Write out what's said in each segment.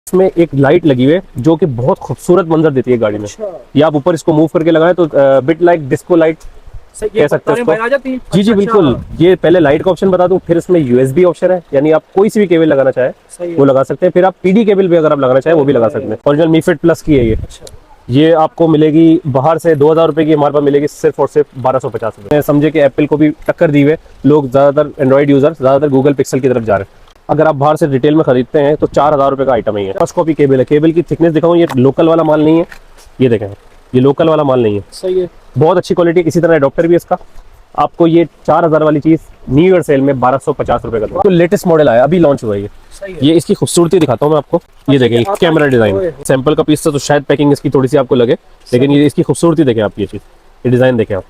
इसमें एक लाइट लगी हुई है जो कि बहुत खूबसूरत मंजर देती है गाड़ी में। ये आप ऊपर इसको मूव करके लगाएं तो बिट लाइक डिस्को लाइट कह सकते हैं इसको। जी जी बिल्कुल। ये पहले लाइट का ऑप्शन बता दूं, फिर इसमें यूएसबी ऑप्शन है, यानी आप कोई सी भी केबल लगाना चाहे वो लगा सकते हैं। फिर आप पीडी केबल भी अगर आप लगाना चाहे वो भी लगा सकते हैं। ओरिजिनल मी फिट प्लस की है ये आपको मिलेगी बाहर से 2000 रुपए की, हमारे पास मिलेगी सिर्फ और सिर्फ 1250 रुपए। समझे कि एप्पल को भी टक्कर दी हुई, लोग ज्यादातर एंड्रॉइड यूजर ज्यादातर गूगल पिक्सल की तरफ जा रहे हैं। अगर आप बाहर से रिटेल में खरीदते हैं तो 4000 रुपए का आइटम ही है। फर्स्ट कॉपी केबल है। केबल की थिकनेस दिखाऊं, ये लोकल वाला माल नहीं है, ये देखें, ये लोकल वाला माल नहीं है। सही है, बहुत अच्छी क्वालिटी। इसी तरह एडॉप्टर भी इसका आपको ये 4000 वाली चीज न्यू ईयर सेल में 1250 रुपए का। तो लेटेस्ट मॉडल आया, अभी लॉन्च हुआ है ये इसकी खूबसूरती दिखाता हूँ मैं आपको। ये देखें कैमरा डिजाइन, सैंपल का पीस था तो शायद पैकिंग इसकी थोड़ी सी आपको लगे, लेकिन ये इसकी खूबसूरती देखें आप, ये चीज, ये डिजाइन देखें आप।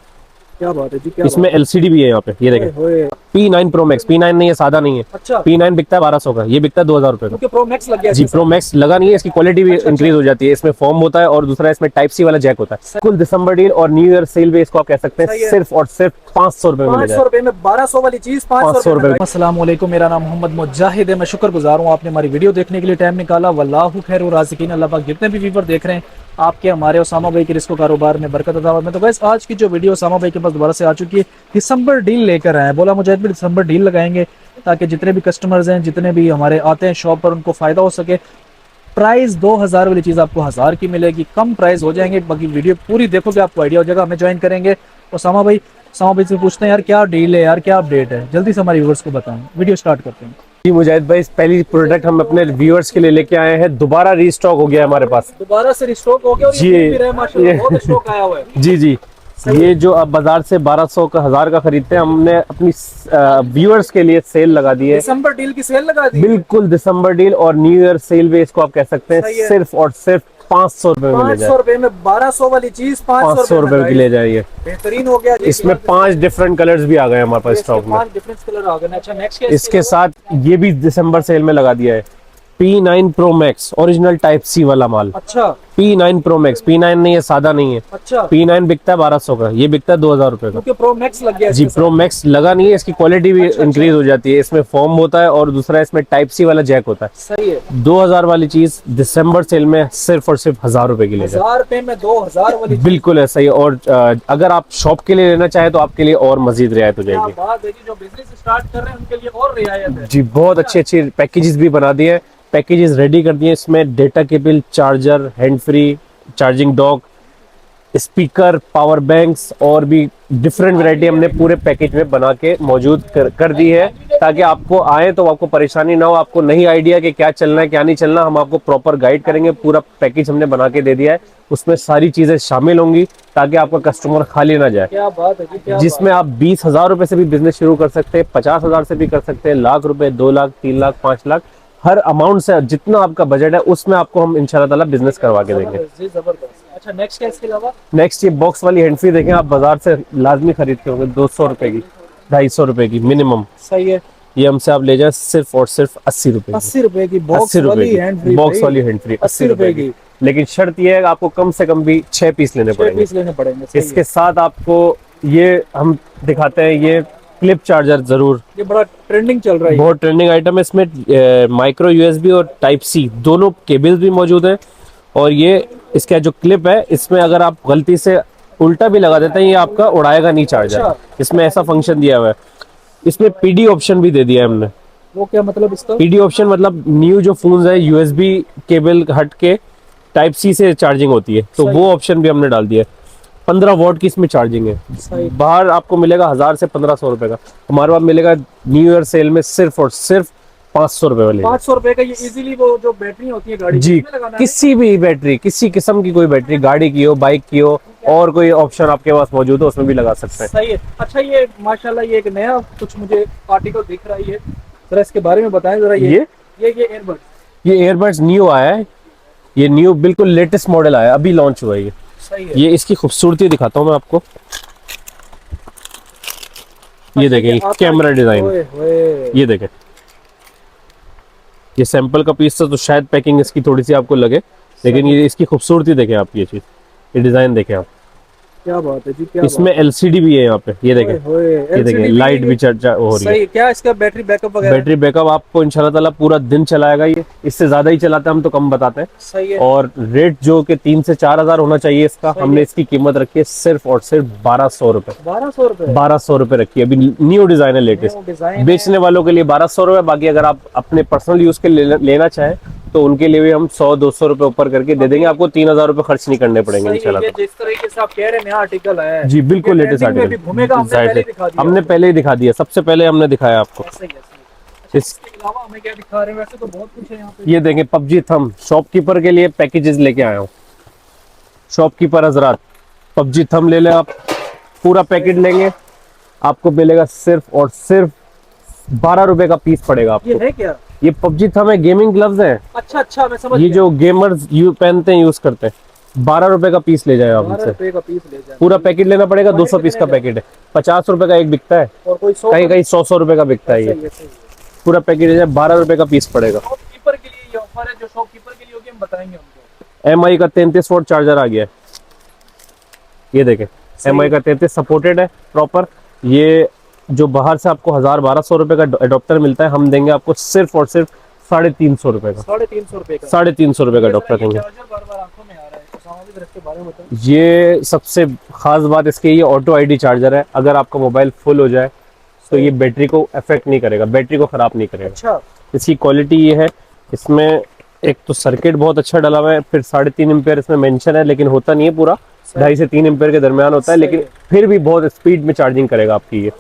क्या बात है जी, क्या इसमें एलसीडी भी है यहाँ पे, ये देखें। P9 Pro Max, P9 नहीं है, सादा नहीं है। अच्छा। P9 बिकता है 1200 का, ये बिकता है 2000 रुपए का। प्रो मैक्स लग गया जी प्रो मैक्स लगा नहीं है, इसकी क्वालिटी भी इंक्रीज हो जाती है। इसमें फॉर्म होता है और दूसरा इसमें टाइप सी वाला जैक होता है। कुल दिसंबर डील और न्यू ईयर सेल में इसको आप कह सकते हैं सिर्फ और सिर्फ 500 रुपए में मिल जाएगा। 500 रुपए में 1200 वाली चीज 500 रुपए। अस्सलाम वालेकुम, मेरा नाम मोहम्मद मुजाहिद है। मैं शुक्रगुजार हूँ आपने हमारी वीडियो देखने के लिए टाइम निकाला। वल्लाहु खैर व राज़िकीन। अल्लाह पाक जितने भी व्यूअर देख रहे हैं, आपके हमारे उसामा भाई के रिस्को कारोबार में बरकत अता फरमाए। तो गाइस आज की जो वीडियो उसामा भाई के पास दोबारा से आ चुकी है, दिसंबर डील लेकर आए। बोला मुजाहिद भी दिसंबर डील लगाएंगे ताकि जितने भी कस्टमर्स हैं, जितने भी हमारे आते हैं शॉप पर, उनको फायदा हो सके। प्राइस 2000 वाली चीज आपको 1000 की मिलेगी, कम प्राइस हो जाएंगे। बाकी वीडियो पूरी देखोगे आपको आइडिया हो जाएगा। हमें ज्वाइन करेंगे उसामा भाई से पूछते हैं यार क्या डील है, यार क्या अपडेट है, जल्दी से हमारे व्यूअर्स को बताएं। वीडियो स्टार्ट करते हैं। जी मुजाहिद भाई, पहली प्रोडक्ट हम अपने व्यूअर्स के लिए लेके आए हैं, दोबारा रीस्टॉक हो गया हमारे पास। दोबारा से रिस्टॉक हो गया और जी, ये भी रहा माशाल्लाह, बहुत स्टॉक आया हुआ है। जी जी। ये जो आप बाजार से 1200 का 1000 का खरीदते हैं, हमने अपनी व्यूअर्स के लिए सेल लगा दी है। दिसंबर डील की सेल लगा दी, बिल्कुल दिसंबर डील और न्यू ईयर सेल में इसको आप कह सकते हैं सिर्फ और सिर्फ 500 रुपए में मिल जाए। 500 रुपए में 1200 वाली चीज 500 रुपए की ले जाइए। बेहतरीन हो गया। इसमें 5 डिफरेंट कलर्स भी आ गए हमारे पास स्टॉक में। 5 डिफरेंट कलर आ गए। अच्छा नेक्स्ट इसके साथ ये भी दिसंबर सेल में लगा दिया है, P9 Pro Max original type C वाला माल। अच्छा P9 Pro Max, P9 नहीं है, सादा नहीं है। अच्छा। P9 बिकता है 1200 का, ये बिकता है 2000 रुपए का। क्योंकि प्रो मैक्स लग गया। जी प्रो मैक्स लगा नहीं है, इसकी क्वालिटी भी इंक्रीज हो जाती है। इसमें फॉर्म होता है और दूसरा इसमें टाइप सी वाला जैक होता है। सही है। 2000 वाली चीज दिसंबर सेल में सिर्फ और सिर्फ 1000 रुपए की ले जाए। 1000 रुपए में 2000 वाली बिल्कुल ऐसा ही। और अगर आप शॉप के लिए लेना चाहे तो आपके लिए और मजीद रियायत हो जाएगी। बात है कि जो बिजनेस स्टार्ट कर रहे हैं उनके लिए और रियायत है। जी बहुत अच्छी अच्छी पैकेजेस भी बना दिए हैं, पैकेजेस रेडी कर दिए। इसमें data cable, charger, hand free charging dock, speaker, power banks और भी डिफरेंट वैरायटी हमने पूरे पैकेज में बना के मौजूद कर दी है, ताकि आपको आए तो आपको परेशानी ना हो, आपको नहीं आइडिया कि क्या चलना है क्या नहीं चलना। हम आपको प्रॉपर गाइड करेंगे। पूरा पैकेज हमने बना के दे दिया है, उसमें सारी चीजें शामिल होंगी ताकि आपका कस्टमर खाली ना जाए। क्या बात है, क्या जिसमें आप 20,000 रुपए से भी बिजनेस शुरू कर सकते हैं, 50,000 से भी कर सकते हैं, लाख रुपए, 2 लाख, 3 लाख, 5 लाख, हर अमाउंट से जितना आपका बजट है उसमें आपको हम इंशाल्लाह ताला बिजनेस करवा के देंगे। जबरदस्त। अच्छा नेक्स्ट क्या इसके अलावा? नेक्स्ट ये बॉक्स वाली हैंड फ्री देखें, आप बाजार से लाजमी खरीदते होंगे 200 रुपए की, 250 रुपए की मिनिमम। सही है। ये हमसे आप ले जाए सिर्फ और सिर्फ 80 रुपए की। 80 रुपए की बॉक्स 80 वाली हैंड फ्री, बॉक्स वाली हैंड फ्री 80 रुपए की। लेकिन शर्त ये है कि आपको कम से कम भी 6 पीस लेने पड़ेंगे। इसके साथ आपको ये हम दिखाते हैं, ये क्लिप चार्जर जरूर, ये बड़ा ट्रेंडिंग चल रहा है, बहुत ट्रेंडिंग आइटम है। इसमें माइक्रो यूएसबी और टाइप सी दोनों केबल्स भी मौजूद हैं। और ये इसका जो क्लिप है, इसमें अगर आप गलती से उल्टा भी लगा देते हैं, ये आपका उड़ाएगा नहीं चार्जर। अच्छा। इसमें ऐसा फंक्शन दिया हुआ है। इसमें पीडी ऑप्शन भी दे दिया है हमने। वो क्या मतलब इसका? पीडी ऑप्शन मतलब न्यू जो फोन्स है यूएसबी केबल हट के टाइप सी से चार्जिंग होती है, तो वो ऑप्शन भी हमने डाल दिया है। 15 वॉट की इसमें चार्जिंग है। बाहर आपको मिलेगा 1000 से 1500 रुपए का, हमारे पास मिलेगा न्यू ईयर सेल में सिर्फ और सिर्फ 500 रुपए वाले। 500 रुपए का ये इजीली वो जो बैटरी होती है गाड़ी जी, किसी भी बैटरी, किसी किस्म की कोई बैटरी, गाड़ी की हो, बाइक की हो, और कोई ऑप्शन आपके पास मौजूद हो उसमें भी लगा सकते हैं। सही है। अच्छा ये माशाल्लाह ये एक नया कुछ मुझे आर्टिकल दिख रहा है, जरा इसके बारे में बताएं जरा। ये एयरबड्स, ये एयरबड्स न्यू आया है, ये न्यू बिल्कुल लेटेस्ट मॉडल आया है, अभी लॉन्च हुआ है ये। सही है। ये इसकी खूबसूरती दिखाता हूँ मैं आपको। ये देखें कैमरा डिजाइन, ये देखें, ये सैंपल का पीस था तो शायद पैकिंग इसकी थोड़ी सी आपको लगे, लेकिन ये इसकी खूबसूरती देखें आप, ये चीज, ये डिजाइन देखें आप। क्या बात है जी, क्या इसमें एलसीडी भी है यहाँ पे, ये देखें, ये देखें एलसीडी लाइट भी चर्चा हो रही है। सही। क्या इसका बैटरी बैकअप वगैरह? बैटरी बैकअप आपको इंशाल्लाह ताला पूरा दिन चलाएगा ये, इससे ज्यादा ही चलाते हैं हम तो कम बताते हैं। सही है। और रेट जो कि 3 से 4 हजार होना चाहिए इसका, हमने इसकी कीमत रखी है सिर्फ और सिर्फ 1200 रुपए। 1200 रुपए? 1200 रुपए रखी है, अभी न्यू डिजाइन है, लेटेस्ट डिजाइन बेचने वालों के लिए 1200 रुपए। बाकी अगर आप अपने पर्सनल यूज के लिए लेना चाहें तो उनके लिए भी हम 100-200 रुपए ऊपर करके दे देंगे, आपको 3000 रुपए खर्च नहीं करने पड़ेंगे इंशाल्लाह। जिस तरीके से आप कह रहे हैं नया आर्टिकल है जी बिल्कुल लेटेस्ट आर्टिकल हमने पहले ही दिखा दिया, सबसे पहले हमने दिखाया आपको। इसके अलावा हमें क्या दिखा रहे हैं? वैसे तो बहुत कुछ है यहाँ पे। ये देखें पबजी थम, शॉपकीपर के लिए पैकेजेस लेके आया हूँ। शॉपकीपर हजरात, पबजी थम ले लें आप, पूरा पैकेट लेंगे आपको मिलेगा सिर्फ और सिर्फ 12 रुपए का पीस पड़ेगा आपको। ये है क्या? ये पबजी थम है, गेमिंग ग्लव्स हैं। अच्छा अच्छा, मैं समझ ये गया। जो गेमर्स पहनते हैं, यूज करते हैं। 12 रुपए का पीस ले जाए आप 12 इनसे। रुपए का पीस ले जाए। पूरा पैकेट लेना पड़ेगा, 200 पीस का पैकेट है, 50 रुपए का एक बिकता है, और कोई 100 कहीं कहीं 100 रुपए का बिकता है। ये पूरा पैकेट ले जाए 12 रुपए का पीस पड़ेगा। शॉपकीपर के लिए ये ऑफर है, जो शॉपकीपर के लिए होगी हम बताएंगे उनको। MI का 33 वोल्ट चार्जर आ गया है, ये देखें MI का 33 सपोर्टेड है प्रॉपर। ये जो बाहर से आपको 1000-1200 रुपए का एडोप्टर मिलता है, हम देंगे आपको सिर्फ और सिर्फ 350 रुपए का। 350 रुपए का? 350 रुपए का एडोप्टर देंगे। बार-बार आंखों में आ रहा है, उसामा भी इसके बारे में बताओ। ये सबसे खास बात इसकी, ये ऑटो ID चार्जर है। अगर आपका मोबाइल फुल हो जाए तो ये बैटरी को अफेक्ट नहीं करेगा, बैटरी को खराब नहीं करेगा। अच्छा। इसकी क्वालिटी ये है, इसमें एक तो सर्किट बहुत अच्छा डला हुआ है, फिर 3.5 एम्पियर इसमें मेंशन है, लेकिन होता नहीं है पूरा, 2.5 से 3 एम्पियर के दरमियान होता है, लेकिन फिर भी बहुत स्पीड में चार्जिंग करेगा आपकी ये।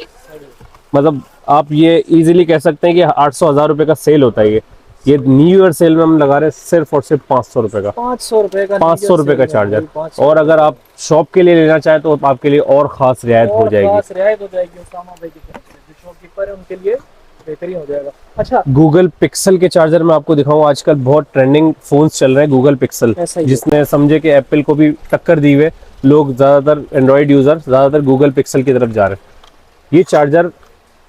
मतलब आप ये इजीली कह सकते हैं कि 800-1000 रुपए का सेल होता है ये न्यू ईयर सेल में हम लगा रहे हैं सिर्फ और सिर्फ 500 रुपए का। 500 रुपए का? 500 रुपए का चार्जर। और अगर आप शॉप के लिए लेना चाहें तो आपके लिए और खास रियायत हो जाएगी। खास रियायत हो जाएगी उसामा भाई की तरफ से, जो शॉपकीपर है उनके लिए बेहतरीन हो जाएगा। अच्छा, गूगल पिक्सल के चार्जर मैं आपको दिखाऊं, आजकल बहुत ट्रेंडिंग फोन्स चल रहे हैं गूगल पिक्सल, जिसने समझे कि एप्पल को भी टक्कर दी हुई, लोग ज्यादातर एंड्रॉइड यूजर ज्यादातर गूगल पिक्सल की तरफ जा रहे हैं। ये चार्जर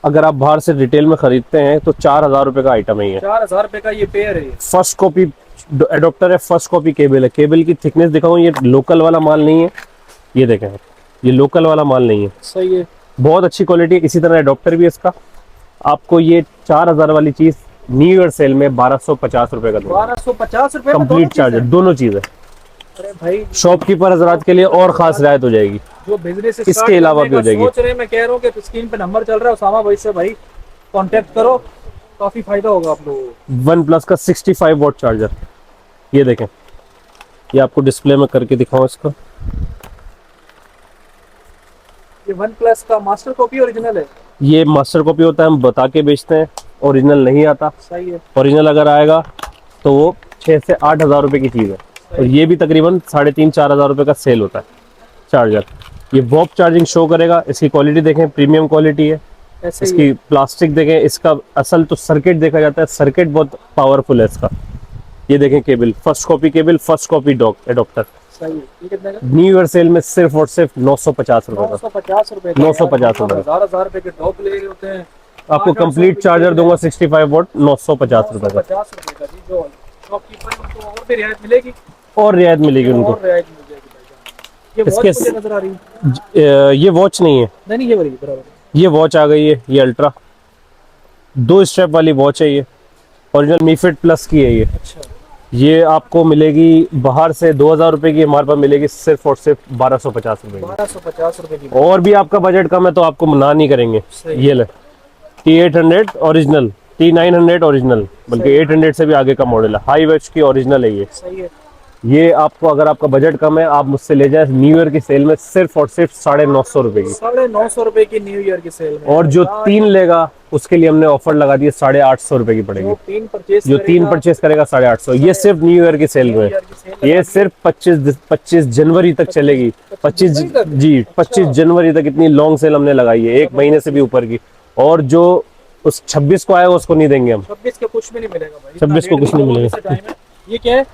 अगर आप बाहर से रिटेल में खरीदते हैं तो 4000 रुपए का आइटम है ये। 4000 रुपए का ये पेयर है। फर्स्ट कॉपी एडोप्टर है, फर्स्ट कॉपी केबल है। केबल की थिकनेस दिखाऊं, ये लोकल वाला माल नहीं है, ये देखें ये लोकल वाला माल नहीं है। सही है, बहुत अच्छी क्वालिटी। इसी तरह एडोप्टर भी है इसका। आपको ये 4000 वाली चीज न्यू ईयर सेल में 1250 रुपए का दूंगा। 1250 रुपए कंप्लीट चार्जर, दोनों चीज है। अरे भाई, शॉपकीपर हजरात के लिए और खास रियायत हो जाएगी, जो बिजनेस इसके अलावा भी हो जाएगी। सोच रहे हैं, मैं कह रहा हूँ कि स्क्रीन पे नंबर चल रहा है, उसामा भाई से भाई कांटेक्ट करो, काफी फायदा होगा आप लोगों को। OnePlus का 65 वॉट चार्जर, ये देखें, ये आपको डिस्प्ले में करके दिखाऊं इसको। ये OnePlus का मास्टर कॉपी ओरिजिनल है? ये मास्टर कॉपी होता है, हम बता के बेचते हैं, ओरिजिनल नहीं आता। सही है। ओरिजिनल अगर आएगा तो वो 6 से 8 हजार रुपए की चीज है, और ये भी तकरीबन 3,500-4 हजार रुपए का सेल होता है चार्जर। ये वॉप चार्जिंग शो करेगा। इसकी क्वालिटी देखें, प्रीमियम क्वालिटी है। इसकी प्लास्टिक देखें, इसका असल तो सर्किट देखा जाता है, सर्किट बहुत पावरफुल है इसका। ये देखें cable, first copy cable, first copy adopter. सही है। ये कितने का? न्यू ईयर सेल में सिर्फ और सिर्फ 950 रुपए का। 950 रुपए? 950 रुपए। 1000 रुपए के डॉक ले रहे होते हैं। आपको कंप्लीट चार्जर दूंगा 65 वोल्ट 950 रुपए का। 950 रुपए का जी। जो शॉपकीपर है उनको और भी रियायत मिलेगी? और रियायत मिलेगी उनको। और रियायत मिल जाएगी भाईजान। ये वॉच मुझे नजर आ रही है। ये वॉच नहीं है, नहीं, ये वाली बराबर। ये वॉच आ गई है, ये अल्ट्रा 2 स्टेप वाली वॉच है। ये ओरिजिनल मी फिट प्लस की है ये। अच्छा। ये आपको मिलेगी बाहर से 2000 रुपए की, हमारे पास मिलेगी सिर्फ और सिर्फ 1250 रुपए की। 1250 रुपए की। और भी आपका बजट कम है तो आपको मना नहीं करेंगे। ये ले T800 ओरिजिनल, T900 ओरिजिनल, बल्कि 800 से भी आगे का मॉडल है, हाई वेच की ओरिजिनल है ये। सही है। ये आपको अगर आपका बजट कम है, आप मुझसे ले जाए न्यू ईयर की सेल में सिर्फ और सिर्फ 950 रुपए की। 950 रुपए की न्यू ईयर की सेल में। और जो 3 लेगा उसके लिए हमने ऑफर लगा दी है 850 रुपए की पड़ेगी। जो 3 परचेज करेगा 850। ये सिर्फ न्यू ईयर की सेल में, ये सिर्फ 25 जनवरी तक चलेगी। 25 जनवरी तक इतनी लॉन्ग सेल हमने लगाई है, 1 महीने से भी ऊपर की। और जो उस 26 को आएगा उसको नहीं देंगे हम। 26 को कुछ भी नहीं मिलेगा भाई। 26 को कुछ नहीं मिलेगा। ये क्या है?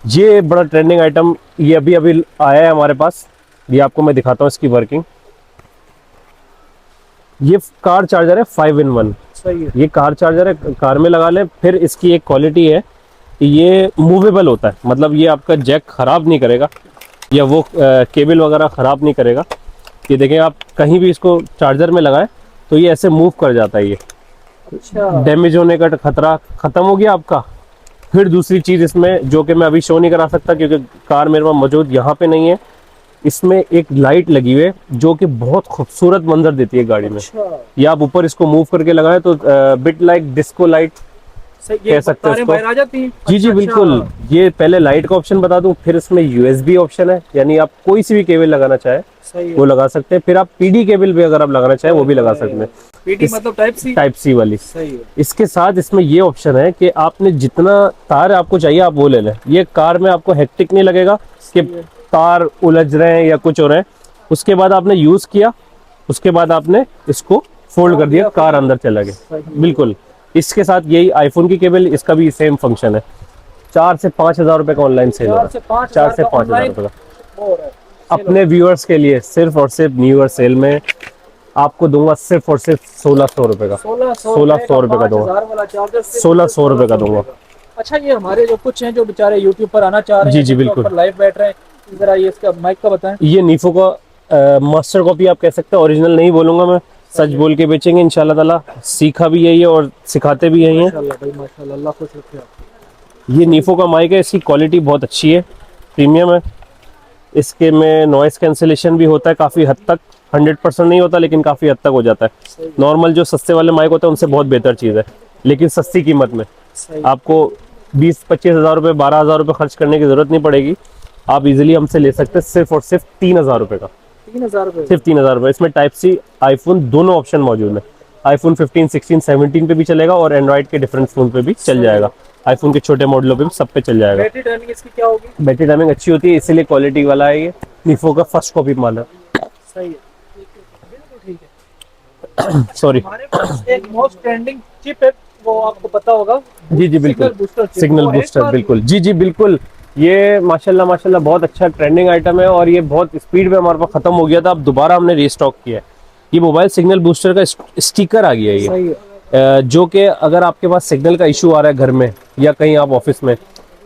ये बड़ा ट्रेंडिंग आइटम, ये अभी आया है हमारे पास। ये आपको मैं दिखाता हूँ इसकी वर्किंग। ये कार चार्जर है 5-in-1। सही है। ये कार चार्जर है, कार में लगा लें। फिर इसकी एक क्वालिटी है कि ये मूवेबल होता है, मतलब ये आपका जैक खराब नहीं करेगा। या वो केबल वगैरह ख़राब नहीं करेगा। ये देखें, आप कहीं भी इसको चार्जर में लगाएं तो ये ऐसे मूव कर जाता है। ये अच्छा, डैमेज होने का खतरा ख़त्म हो गया आपका। फिर दूसरी चीज़ इसमें, जो कि मैं अभी शो नहीं करा सकता क्योंकि कार मेरे पास मौजूद यहाँ पे नहीं है, इसमें एक लाइट लगी हुई है जो कि बहुत खूबसूरत मंजर देती है गाड़ी में। अच्छा, ये आप ऊपर इसको मूव करके लगाएं तो बिट लाइक डिस्को लाइट सही, कह ये सकते हैं तारें इसको। बाहर आ जाती हैं। जी जी अच्छा, बिल्कुल। अच्छा, ये पहले लाइट का ऑप्शन बता दूं, फिर इसमें यूएसबी ऑप्शन है, यानी आप कोई सी भी केबल लगाना चाहे सही वो है। लगा सकते हैं। फिर आप पीडी केबल भी अगर आप लगाना चाहे वो भी लगा सकते हैं। पीडी मतलब टाइप सी। टाइप सी वाली। सही है। इसके साथ इसमें ये ऑप्शन है कि आपने जितना तार आपको चाहिए आप वो ले लें। ये कार में आपको हेक्टिक नहीं लगेगा कि तार उलझ रहे हैं या कुछ हो रहे हैं। उसके बाद आपने यूज किया, उसके बाद आपने इसको फोल्ड कर दिया, कार अंदर चला गया। बिल्कुल। इसके साथ यही आईफोन की केबल, इसका भी सेम फंक्शन है। 4 से 5 हजार रुपए का ऑनलाइन सेल हो रहा है। 4 से 5 हजार रुपए का अपने व्यूअर्स के लिए सिर्फ और सिर्फ न्यू ईयर सेल में आपको दूंगा, सिर्फ और सिर्फ 1600 रुपए का। 1600 रुपए का दूंगा। 1600 रुपए का दूंगा। अच्छा, ये हमारे जो कुछ हैं जो बेचारे यूट्यूब पर आना चाह रहे हैं, जी जी बिल्कुल। लाइव बैठ रहे हैं, जरा ये इसका माइक का बताएं। ये नीफो का मास्टर कॉपी आप कह सकते हैं, ओरिजिनल नहीं बोलूंगा मैं, सच बोल के बेचेंगे इंशाल्लाह ताला। सीखा भी यही है और सिखाते भी यही है। माशाल्लाह भाई माशाल्लाह, अल्लाह खुश रखे आपको। ये नीफो का माइक है, इसकी क्वालिटी बहुत अच्छी है, प्रीमियम है। इसके में नॉइस कैंसिलेशन भी होता है काफ़ी हद तक, 100% नहीं होता लेकिन काफ़ी हद तक हो जाता है। नॉर्मल जो सस्ते वाले माइक होते हैं उनसे बहुत बेहतर चीज़ है, लेकिन सस्ती कीमत में। सही। आपको 20-25 हज़ार रुपये, 12 हज़ार रुपये खर्च करने की ज़रूरत नहीं पड़ेगी। आप इजीली हमसे ले सकते हैं सिर्फ और सिर्फ 3000 रुपये का। 3000 रुपये। सिर्फ 3000 रुपये। इसमें टाइप सी आईफोन दोनों ऑप्शन मौजूद है। आईफोन 15, 16, 17 पे भी चलेगा और एंड्रॉइड के डिफरेंट फोन पे भी चल जाएगा। आईफोन के छोटे मॉडलों पे भी सब पे चल जाएगा। बैटरी टाइमिंग इसकी क्या होगी? बैटरी टाइमिंग अच्छी होती है, इसीलिए क्वालिटी वाला है ये। नीफो का फर्स्ट कॉपी माल है। सही है, बिल्कुल ठीक है। सॉरी। हमारे पास एक मोस्ट ट्रेंडिंग चिप है, वो आपको पता होगा। जी जी बिल्कुल। सिग्नल वो बूस्टर, एक बार- बिल्कुल। जी जी बिल्कुल। ये माशाल्लाह माशाल्लाह बहुत अच्छा ट्रेंडिंग आइटम है और ये बहुत स्पीड में हमारे पास खत्म हो गया था, अब दोबारा हमने रीस्टॉक किया है। ये मोबाइल सिग्नल बूस्टर का स्टिकर आ गया है ये। सही है। जो कि अगर आपके पास सिग्नल का इशू आ रहा है घर में या कहीं आप ऑफिस में,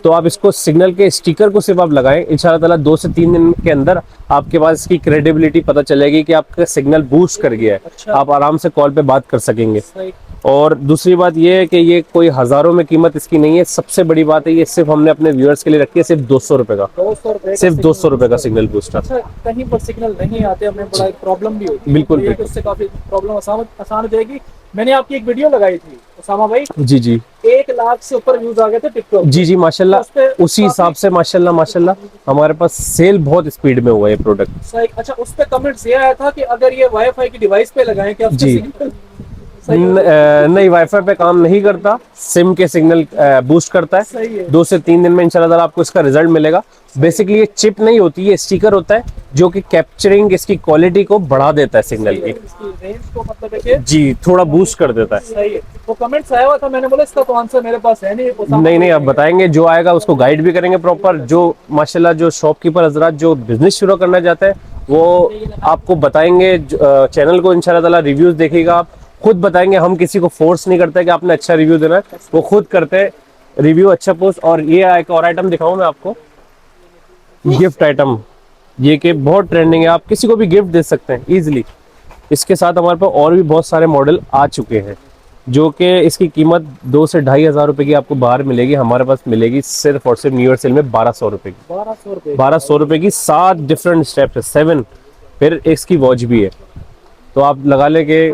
तो आप इसको सिग्नल के स्टिकर को सिर्फ आप लगाएं, इंशाल्लाह ताला 2 से 3 दिन के अंदर आपके पास इसकी क्रेडिबिलिटी पता चलेगी कि आपका सिग्नल बूस्ट कर गया है। अच्छा। आप आराम से कॉल पे बात कर सकेंगे। सही। और दूसरी बात ये है कि ये कोई हज़ारों में कीमत इसकी नहीं है। सबसे बड़ी बात है ये सिर्फ हमने अपने व्यूअर्स के लिए रखी है, सिर्फ 200 रुपए का। 200 रुपये, सिर्फ 200 रुपए का सिग्नल बूस्टर। अच्छा, कहीं पर सिग्नल नहीं आते, हमें बड़ा एक प्रॉब्लम भी होती है। बिल्कुल, तो ये कि बिल्कुल। उससे काफी प्रॉब्लम आसान हो जाएगी। मैंने आपकी एक वीडियो लगाई थी उसामा भाई, जी जी 1 लाख से ऊपर व्यूज आ गए थे टिकटॉक। जी जी माशाल्लाह। उस पे उसी हिसाब से माशाल्लाह माशाल्लाह हमारे पास सेल बहुत स्पीड में हुआ है प्रोडक्ट। सही। अच्छा, उस पे कमेंट्स ये आया था कि अगर ये वाईफाई की डिवाइस पे लगाएं क्या उसका जी। सिग्नल सही हो? नहीं, वाईफाई पे काम नहीं करता, सिम के सिग्नल बूस्ट करता है। सही है। 2 से 3 दिन में इंशाल्लाह ताला आपको इसका रिजल्ट मिलेगा। बेसिकली ये चिप नहीं होती, ये स्टिकर होता है जो कि कैप्चरिंग इसकी क्वालिटी को बढ़ा देता है सिग्नल की। इसकी रेंज को मतलब है कि जी, थोड़ा बूस्ट कर देता है। सही है। वो कमेंट्स आया हुआ था, मैंने बोला इसका तो आंसर मेरे पास है नहीं। उसामा नहीं नहीं, भाई आप बताएंगे, जो आएगा उसको गाइड भी करेंगे प्रॉपर। जो माशाल्लाह जो शॉपकीपर हजरात जो बिजनेस शुरू करना चाहते हैं वो आपको बताएंगे। चैनल को इंशाल्लाह ताला रिव्यूज देखिएगा, आप खुद बताएंगे। हम किसी को फोर्स नहीं करते कि आपने अच्छा रिव्यू देना है, वो खुद करते हैं रिव्यू अच्छा पोस्ट। और ये एक और आइटम दिखाऊं मैं आपको, गिफ्ट आइटम, ये कि बहुत ट्रेंडिंग है, आप किसी को भी गिफ्ट दे सकते हैं इजीली। इसके साथ हमारे पास और भी बहुत सारे मॉडल आ चुके हैं जो कि इसकी कीमत 2 से 2,500 रुपए की आपको बाहर मिलेगी, हमारे पास मिलेगी सिर्फ और सिर्फ न्यू ईयर सेल में 1200 रुपए की। 1200 रुपये। 1200 रुपए की 7 डिफरेंट स्टेप्स है, 7। फिर इसकी वॉच भी है, तो आप लगा ले के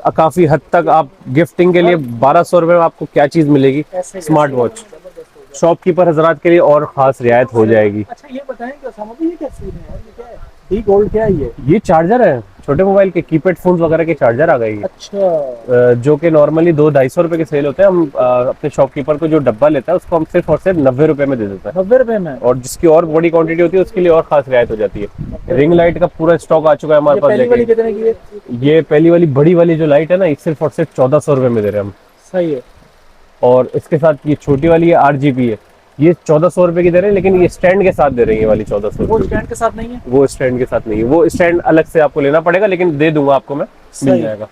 काफी हद तक आप गिफ्टिंग के लिए 1200 रुपए में आपको क्या चीज मिलेगी, स्मार्ट वॉच। शॉपकीपर हजरात के लिए और खास रियायत हो जाएगी। अच्छा, ये बताएं कि उसामा भाई ये क्या सीन है? ये क्या है? डी गोल्ड क्या है ये? ये चार्जर है, छोटे मोबाइल के कीपैड फोन वगैरह के चार्जर आ गई है। अच्छा। जो कि नॉर्मली 200-250 रुपए के सेल होते हैं। हम अपने शॉपकीपर को जो डब्बा लेता है उसको हम सिर्फ और सिर्फ 90 रुपए में दे देता है। 90 रुपये में? और जिसकी और बड़ी क्वांटिटी होती है उसके लिए और खास रियायत हो जाती है। रिंग लाइट का पूरा स्टॉक आ चुका है हमारे ये पास। पहली वाली देखिए, कितने की है? ये पहली वाली बड़ी वाली जो लाइट है ना, ये सिर्फ और सिर्फ 1400 रुपए में दे रहे हैं हम। सही है। और इसके साथ ये छोटी वाली है, 8GB है, ये 1400 रुपए की दे रहे हैं, लेकिन ये स्टैंड के साथ दे रही है वाली 1400 वो रुपए। स्टैंड के साथ नहीं है? वो स्टैंड के साथ नहीं है, वो स्टैंड अलग से आपको लेना पड़ेगा, लेकिन दे दूंगा आपको मैं, मिल सही। जाएगा।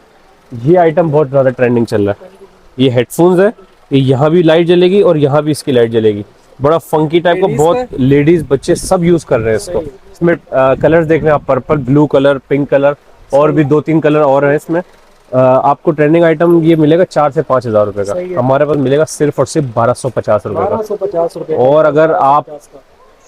ये आइटम बहुत ज्यादा ट्रेंडिंग चल रहा है। ये हेडफोन्स है, ये यहाँ भी लाइट जलेगी और यहाँ भी इसकी लाइट जलेगी। बड़ा फंकी टाइप का, Ladies बहुत लेडीज बच्चे सब यूज कर रहे हैं इसको। इसमें कलर्स देख रहे हैं आप, purple, blue colour, pink colour, और भी 2-3 कलर और हैं इसमें। आपको ट्रेंडिंग आइटम ये मिलेगा 4 से 5 हजार रुपए का, हमारे पास मिलेगा सिर्फ और सिर्फ 1250 रुपए का। 1250 रुपए। और अगर आप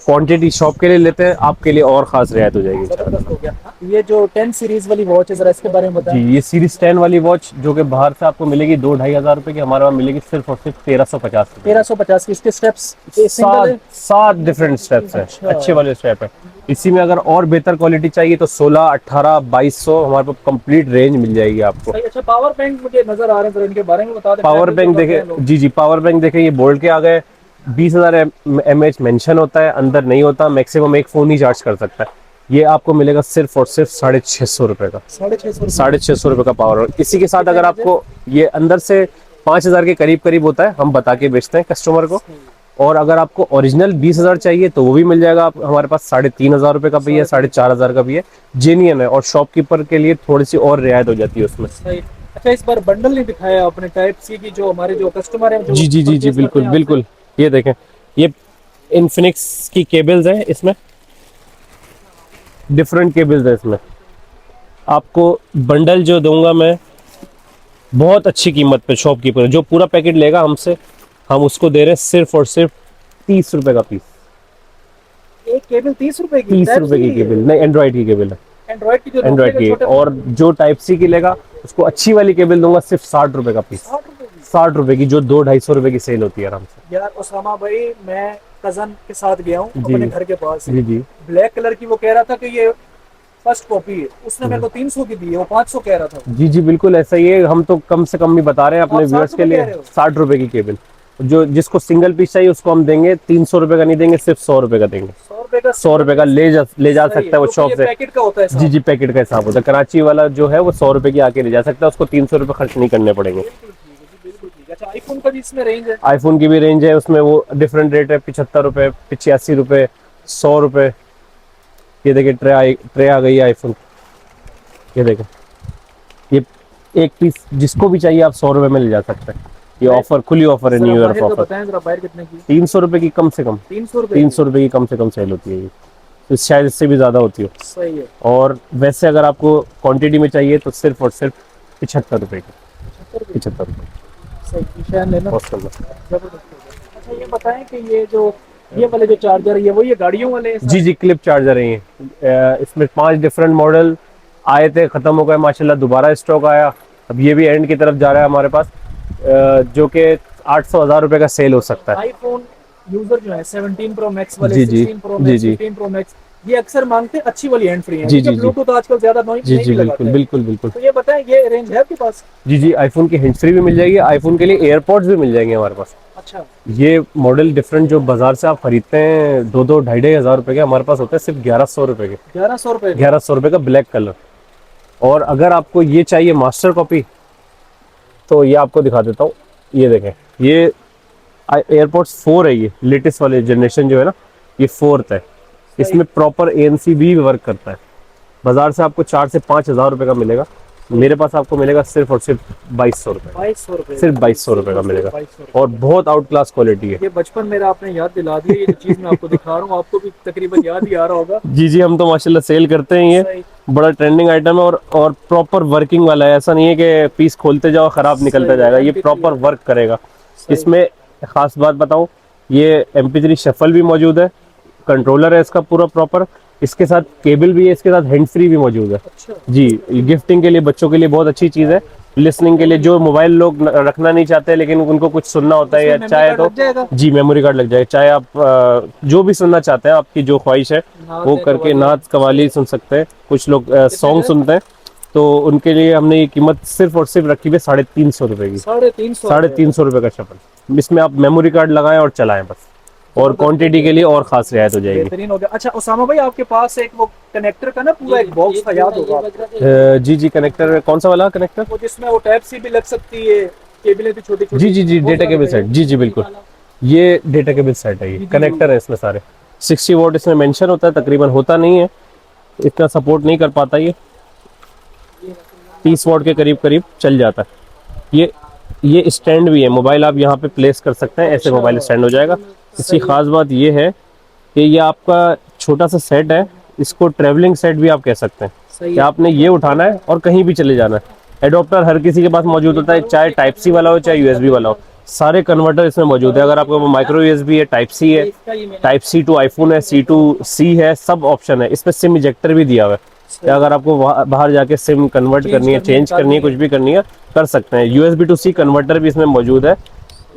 क्वांटिटी शॉप के लिए लेते हैं, आपके लिए और खास रियायत हो जाएगी। जबरदस्त हो गया। ये जो 10 सीरीज वाली वॉच है, जरा इसके बारे में बताएं। जी, ये सीरीज 10 वाली वॉच जो कि बाहर से आपको मिलेगी 2-2.5 हजार रुपए की, हमारे वहाँ मिलेगी सिर्फ और सिर्फ 1350 रुपए। 1350 की। इसके स्टेप्स 7 डिफरेंट स्टेप्स हैं, अच्छे वाले स्टेप है। इसी में अगर और बेहतर क्वालिटी चाहिए तो 16, 18, 2200 हमारे पास कंप्लीट रेंज मिल जाएगी आपको। अच्छा, पावर बैंक मुझे नजर आ रहे हैं, तो इनके बारे में बता दें। पावर बैंक देखे जी जी, पावर बैंक देखे, ये बोल्ट के आ गए। 20,000 mAh मेंशन होता है, अंदर नहीं होता। मैक्सिमम एक फोन ही चार्ज कर सकता है। ये आपको मिलेगा सिर्फ और सिर्फ 650 रुपए का। 650 रुपए का पावर। इसी के साथ अगर आपको ये अंदर से 5,000 के करीब करीब होता है, हम बता के बेचते हैं कस्टमर को। और अगर आपको ओरिजिनल 20,000 चाहिए तो वो भी मिल जाएगा। आप हमारे पास 3,500 रुपए का भी है, 4,500 का भी है, जेन्युइन है। और शॉपकीपर के लिए थोड़ी सी और रियायत हो जाती है उसमें। अच्छा, इस बार बंडल नहीं दिखाया आपने टाइप सी की, जो हमारे जो कस्टमर है जी जी जी जी, बिल्कुल बिल्कुल। ये देखें, ये इन्फिनिक्स की केबल्स हैं, इसमें डिफरेंट केबल्स है। इसमें आपको बंडल जो दूंगा मैं बहुत अच्छी कीमत पे, शॉपकीपर जो पूरा पैकेट लेगा हमसे, हम उसको दे रहे हैं सिर्फ और सिर्फ 30 रुपए का पीस। एक केबल 30 रुपए की? 30 रुपए की केबल नहीं, एंड्रॉइड की केबल है। एंड्रॉइड की? जो एंड्रॉइड की। और जो टाइप सी की लेगा उसको अच्छी वाली केबल दूंगा सिर्फ 60 रुपए का पीस। 60 रुपए की, जो 200-250 रुपए की सेल होती है आराम से। यार उसामा भाई, मैं कजन के साथ गया हूँ अपने घर के पास। जी जी, ब्लैक कलर की, वो कह रहा था कि ये फर्स्ट कॉपी है, उसने मेरे को 300 की दी है, वो 500 कह रहा था। जी जी, बिल्कुल ऐसा ही है। हम तो कम से कम भी बता रहे हैं अपने आप व्यूअर्स 60 के रुपए लिए। कह रहे हो? 60 रुपए की केबल, जो जिसको सिंगल पीस चाहिए उसको हम देंगे 300 रुपए का नहीं देंगे, सिर्फ 100 रुपए का देंगे। 100 रुपए का ले जा सकता है वो शॉप से। पैकेट का होता है? जी जी, पैकेट का हिसाब होता है। कराची वाला जो है वो 100 रुपए की आके ले जा सकता है, उसको 300 रुपए खर्च नहीं करने पड़ेंगे। अच्छा, आईफोन का भी इसमें रेंज है? आईफोन की भी रेंज है, उसमें वो डिफरेंट रेट है। 75 रुपए, 85 रुपए, 100 रुपए। ये देखिए, ट्रे आ गई है आईफोन। ये देखें, ये एक पीस जिसको भी चाहिए आप 100 रुपए में ले जा सकते हैं। ये ऑफर, खुली ऑफर है, न्यू ईयर ऑफर। बताएं जरा, बाहर कितने की? 300 रुपए की कम से कम। 300 रुपए की कम से कम सेल होती है ये, तो शायद इससे भी ज्यादा होती हो। सही है। और वैसे अगर आपको क्वांटिटी में चाहिए तो सिर्फ और सिर्फ 75 रुपए की। 75 रुपए। अच्छा, ये बताएं कि ये वाले जो चार्जर है, वो ये गाड़ियों वाले हैं? जी जी, क्लिप चार्जर है ये। इसमें 5 डिफरेंट मॉडल आए थे, खत्म हो गए माशाल्लाह, दोबारा स्टॉक आया। अब ये भी एंड की तरफ जा रहा है हमारे पास, जो कि 800-1000 रुपए का सेल हो सकता है। आईफोन यूजर जो है 17 प्रो मैक्स वाले, जी जी 16 प्रो मैक्स, 15 प्रो मैक्स, ये अक्सर मांगते हैं अच्छी वाली हैंड फ्री है। जी जी, ब्लूटूथ आजकल ज्यादा जी जी, बिल्कुल बिल्कुल बिल्कुल। तो ये बताएं, ये रेंज है आपके पास? जी जी, आईफोन की हैंड फ्री भी मिल जाएगी, आईफोन के लिए एयरपॉड्स भी मिल जाएंगे हमारे पास। अच्छा, ये मॉडल डिफरेंट जो बाजार से आप खरीदते हैं 2-2, 2,500 हजार रुपए के, हमारे पास होता है सिर्फ 1100 रुपए के। 1100 रुपए का ब्लैक कलर। और अगर आपको ये चाहिए मास्टर कॉपी, तो ये आपको दिखा देता हूँ। ये देखें, ये एयरपोर्ट्स 4 है, ये लेटेस्ट वाले जनरेशन जो है ना, ये 4th है। इसमें प्रॉपर ANC भी वर्क करता है। बाजार से आपको 4 से 5 हजार रुपए का मिलेगा, मेरे पास आपको मिलेगा सिर्फ और सिर्फ 2200 रुपए। 2200 रुपए? सिर्फ 2200 रुपए का मिलेगा, और बहुत आउट क्लास क्वालिटी है। ये बचपन मेरा आपने याद दिला दिया। ये जो चीज मैं आपको दिखा रहा हूँ, आपको भी तकरीबन याद ही आ रहा होगा। जी जी, हम तो माशाल्लाह सेल करते हैं। ये बड़ा ट्रेंडिंग आइटम है, और प्रॉपर वर्किंग वाला है। ऐसा नहीं है कि पीस खोलते जाओ खराब निकलता जाएगा, ये प्रॉपर वर्क करेगा। इसमें खास बात बताऊं, ये MP3 शफल भी मौजूद है, कंट्रोलर है इसका पूरा प्रॉपर, इसके साथ केबल भी है, इसके साथ हैंड फ्री भी मौजूद है। अच्छा। जी, गिफ्टिंग के लिए, बच्चों के लिए बहुत अच्छी चीज़ है। लिसनिंग के लिए, जो मोबाइल लोग रखना नहीं चाहते लेकिन उनको कुछ सुनना होता है, या चाहे तो जी मेमोरी कार्ड लग जाए, चाहे आप जो भी सुनना चाहते हैं, आपकी जो ख्वाहिश है वो करके नात कवाली सुन सकते हैं। कुछ लोग सॉन्ग सुनते हैं, तो उनके लिए हमने ये कीमत सिर्फ और सिर्फ रखी हुई 350 रुपए की। 350 रुपए का शफल। इसमें आप मेमोरी कार्ड लगाएं और चलाएं बस, और क्वांटिटी के लिए और खास रियायत हो जाएगी। बेहतरीन हो गया। अच्छा उसामा भाई, आपके पास एक वो कनेक्टर का ना पूरा एक बॉक्स था, याद होगा? जी जी, कनेक्टर कौन सा वाला कनेक्टर? वो जिसमें वो टाइप सी भी लग सकती है, केबलें भी छोटी छोटी। जी जी जी, डेटा केबल सेट। जी जी बिल्कुल, ये डेटा केबल सेट है, ये कनेक्टर है इसमें सारे। 60 वोट इसमें मेंशन होता है, तकरीबन होता नहीं है, इतना सपोर्ट नहीं कर पाता। ये 30 वोट के करीब करीब चल जाता है। ये स्टैंड भी है, मोबाइल आप यहाँ पे प्लेस कर सकते हैं, ऐसे मोबाइल स्टैंड हो जाएगा। इसकी खास बात ये है कि ये आपका छोटा सा सेट है, इसको ट्रेवलिंग सेट भी आप कह सकते हैं कि आपने ये उठाना है और कहीं भी चले जाना है। एडोप्टर हर किसी के पास मौजूद होता है, चाहे टाइप सी वाला हो चाहे यूएसबी वाला हो, सारे कन्वर्टर इसमें मौजूद है। अगर आपको माइक्रो यूएसबी है, टाइप सी है, टाइप सी टू आईफोन है, सी टू सी है, सब ऑप्शन है। इसमें सिम इजेक्टर भी दिया हुआ है, अगर आपको बाहर जाके सिम कन्वर्ट करनी है, चेंज करनी है, कुछ भी करनी है, कर सकते हैं। यूएसबी टू सी कन्वर्टर भी इसमें मौजूद है।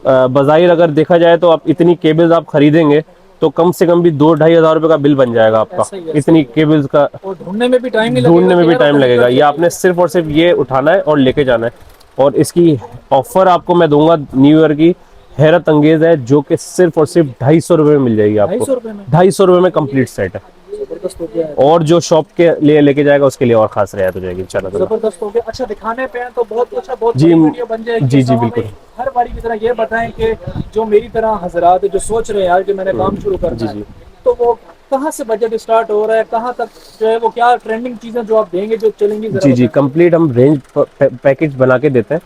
बजाय अगर देखा जाए तो आप इतनी केबल्स आप खरीदेंगे तो कम से कम भी 2-2.5 हज़ार रुपए का बिल बन जाएगा आपका, इतनी केबल्स का। और ढूंढने में भी टाइम नहीं लगेगा, ढूंढने में भी टाइम लगेगा। ये आपने सिर्फ और सिर्फ ये उठाना है और लेके जाना है। और इसकी ऑफर आपको मैं दूंगा न्यू ईयर की, हैरत अंगेज है, जो कि सिर्फ और सिर्फ 250 रुपए में मिल जाएगी आपको। 250 रुपए में कंप्लीट सेट है। जबरदस्त हो गया है। और जो शॉप के लिए लेके जाएगा उसके लिए और खास रियायत हो जाएगी इंशाल्लाह। जबरदस्त हो गया। अच्छा, दिखाने पे हैं तो बहुत अच्छा, बहुत जी, बड़ी वीडियो बन जाएगी। जी जी बिल्कुल। हर बारी की तरह ये बताएं कि जो मेरी तरह हजरात जो सोच रहे हैं यार कि मैंने काम शुरू करना है, तो वो कहाँ से बजट स्टार्ट हो रहा है, कहाँ तक जो है वो क्या ट्रेंडिंग चीजें जो आप देंगे जो चलेंगी? जी जी, कंप्लीट हम रेंज पैकेज बना के देते हैं।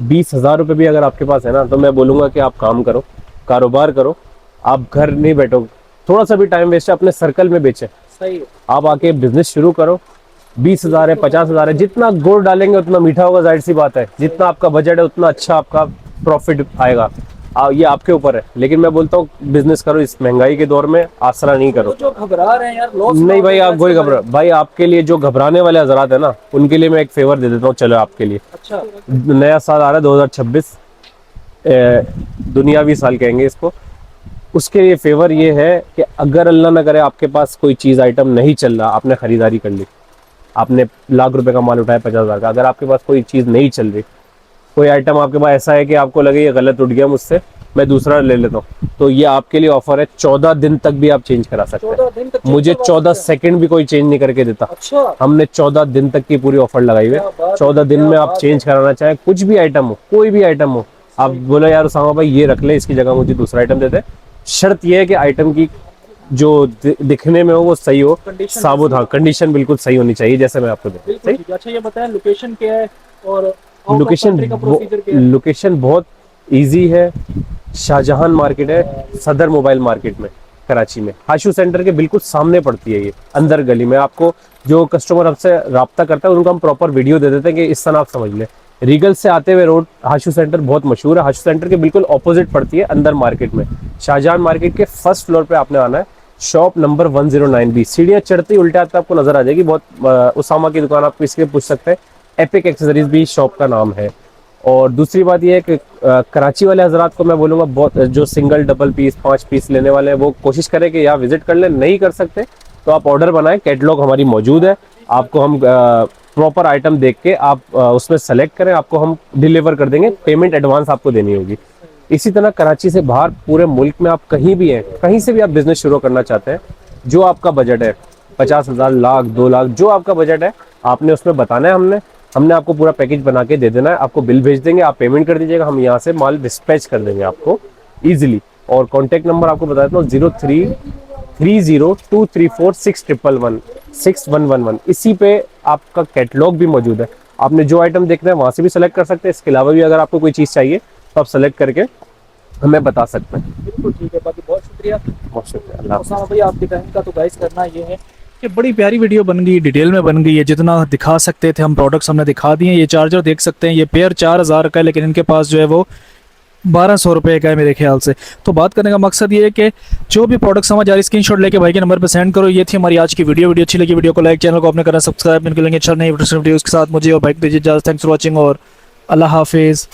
20,000 रुपये भी अगर आपके पास है ना, तो मैं बोलूँगा कि आप काम करो, कारोबार करो, आप घर नहीं बैठो, थोड़ा सा भी टाइम वेस्ट है, अपने सर्कल में बेचें। सही है। आप आके बिजनेस शुरू करो। 20,000 है, 50,000 है, जितना गुड़ डालेंगे उतना मीठा होगा, जाहिर सी बात है। जितना आपका बजट है उतना अच्छा आपका प्रॉफिट आएगा। ये आपके ऊपर है, लेकिन मैं बोलता हूँ बिजनेस करो, इस महंगाई के दौर में आसरा नहीं करो। जो घबरा रहे हैं यार, लॉस नहीं भाई, आप कोई घबरा भाई, आपके लिए जो घबराने वाले हजरात है ना, उनके लिए मैं एक फेवर दे देता हूँ। चलो आपके लिए, अच्छा, नया साल आ रहा है 2026, दुनियावी साल कहेंगे इसको। उसके लिए फेवर ये है कि अगर अल्लाह ना करे आपके पास कोई चीज़ आइटम नहीं चल रहा, आपने खरीदारी कर ली, आपने लाख रुपए का माल उठाया, 50,000 का, अगर आपके पास कोई चीज़ नहीं चल रही, कोई आइटम आपके पास ऐसा है कि आपको लगे ये गलत उठ गया मुझसे, मैं दूसरा ले लेता हूँ, तो ये आपके लिए ऑफर है। 14 दिन तक भी आप चेंज करा सकते 14 दिन तक हैं। मुझे 14 सेकंड भी कोई चेंज नहीं करके देता। अच्छा, हमने 14 दिन तक की पूरी ऑफर लगाई हुई है। 14 दिन में आप चेंज कराना चाहे, कुछ भी आइटम हो, कोई भी आइटम हो, आप बोलो यार उसामा भाई ये रख ले, इसकी जगह मुझे दूसरा आइटम दे दे। शर्त यह है कि आइटम की जो दिखने में हो वो सही हो, साबुत, हाँ, कंडीशन बिल्कुल सही होनी चाहिए, जैसे मैं आपको दे। अच्छा, ये बताएं लोकेशन क्या है और लोकेशन बहुत इजी है। शाहजहां मार्केट है, सदर मोबाइल मार्केट में, कराची में, हाशू सेंटर के बिल्कुल सामने पड़ती है ये, अंदर गली में। आपको जो कस्टमर हमसे राब्ता करता है उनको हम प्रॉपर वीडियो दे देते हैं कि इस तरह आप समझ लें। रीगल से आते हुए रोड हाशू सेंटर बहुत मशहूर है। हाशू सेंटर के बिल्कुल ऑपोजिट पड़ती है, अंदर मार्केट में। शाहजहां मार्केट के फर्स्ट फ्लोर पे आपने आना है, शॉप नंबर 109B। सीढ़ियाँ चढ़ते ही उल्टे हाथ पे आपको नजर आ जाएगी, बहुत उसामा की दुकान, आप इसके पूछ सकते हैं। एपिक एक्सेसरीज भी शॉप का नाम है। और दूसरी बात यह है कि कराची वाले हजरात को मैं बोलूँगा, बहुत जो सिंगल डबल पीस 5 पीस लेने वाले हैं, वो कोशिश करें कि यहाँ विजिट कर लें। नहीं कर सकते तो आप ऑर्डर बनाएं, कैटलॉग हमारी मौजूद है, आपको हम प्रॉपर आइटम देख के आप उसमें सेलेक्ट करें, आपको हम डिलीवर कर देंगे। पेमेंट एडवांस आपको देनी होगी। इसी तरह कराची से बाहर पूरे मुल्क में आप कहीं भी हैं, कहीं से भी आप बिजनेस शुरू करना चाहते हैं, जो आपका बजट है 50,000, लाख, 2 लाख, जो आपका बजट है, आपने उसमें बताना है। हमने आपको पूरा पैकेज बना के दे देना है, आपको बिल भेज देंगे, आप पेमेंट कर दीजिएगा, हम यहाँ से माल डिस्पैच कर देंगे आपको ईजिली। और कॉन्टैक्ट नंबर आपको बता देता हूँ, 0330234611 इसी पे आपका कैटलॉग भी मौजूद है। आपने जो आइटम देखना है वहाँ से भी सेलेक्ट कर सकते हैं। इसके अलावा भी अगर आपको कोई चीज़ चाहिए तो आप सेलेक्ट करके हमें बता सकते हैं। बिल्कुल ठीक है, बाकी बहुत शुक्रिया। बहुत शुक्रिया, अल्लाह हाफ़िज़। भाई आपके टाइम का तो गाइस करना ये है कि बड़ी प्यारी वीडियो बन गई, डिटेल में बन गई है। जितना दिखा सकते थे हम प्रोडक्ट्स हमने दिखा दिए। ये चार्जर देख सकते हैं, ये पेयर 4,000 का है, लेकिन इनके पास जो है वो 1,200 रुपये का है मेरे ख्याल से। तो बात करने का मकसद ये है कि जो भी प्रोडक्ट समझ आ रही है स्क्रीनशॉट लेके भाई के नंबर पे सेंड करो। ये थी हमारी आज की वीडियो अच्छी लगी वीडियो को लाइक, चैनल को आपने करना सब्सक्राइब। मिलकर लेंगे अच्छा नई वीडियोस के साथ। मुझे और बाइक दीजिए इजाज़त। थैंक्स फॉर वॉचिंग और अल्लाह हाफिज़।